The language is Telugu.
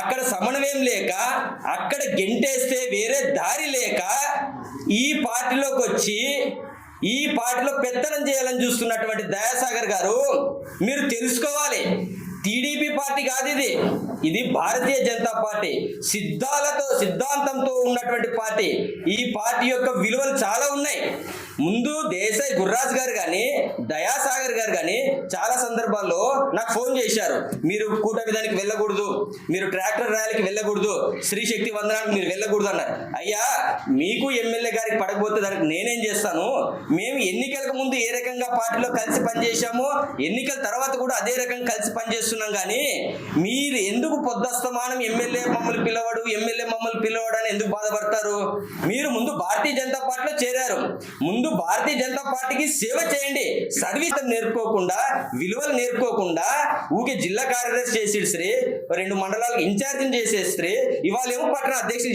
అక్కడ సమన్వయం లేక, అక్కడ గెంటేస్తే వేరే దారి లేక ఈ పార్టీలోకి వచ్చి ఈ పార్టీలో పెత్తనం చేయాలని చూస్తున్నటువంటి దయాసాగర్ గారు, మీరు తెలుసుకోవాలి, టీడీపీ పార్టీ కాదు ఇది, ఇది భారతీయ జనతా పార్టీ, సిద్ధాంతంతో ఉన్నటువంటి పార్టీ. ఈ పార్టీ యొక్క విలువలు చాలా ఉన్నాయి. ముందు దేశాయ్ గుర్రాజ్ గారు కానీ దయాసాగర్ గారు కానీ చాలా సందర్భాల్లో నాకు ఫోన్ చేశారు, మీరు కూటమి దానికి వెళ్ళకూడదు, మీరు ట్రాక్టర్ ర్యాలీకి వెళ్ళకూడదు, స్త్రీ శక్తి వందనానికి మీరు వెళ్ళకూడదు అన్నారు. అయ్యా, మీకు ఎమ్మెల్యే గారికి పడకపోతే దానికి నేనేం చేస్తాను? మేము ఎన్నికలకు ముందు ఏ రకంగా పార్టీలో కలిసి పనిచేశామో ఎన్నికల తర్వాత కూడా అదే రకంగా కలిసి పనిచేస్తున్నాం. కానీ మీరు ఎందుకు పొద్దస్తమానం ఎమ్మెల్యే మమ్మల్ని పిలవడు అని ఎందుకు బాధపడతారు? మీరు ముందు భారతీయ జనతా పార్టీలో చేరారు, ముందు భారతీయ జనతా పార్టీకి సేవ చేయండి. సర్వీస్ నేర్పుకోకుండా, విలువలు నేర్పుకోకుండా ఊకే జిల్లా కార్యదర్శి చేసేసి 2 మండలాలకు ఇన్ఛార్జిని చేసేస్తే ఇవాళ ఏమో పట్టణ అధ్యక్షులు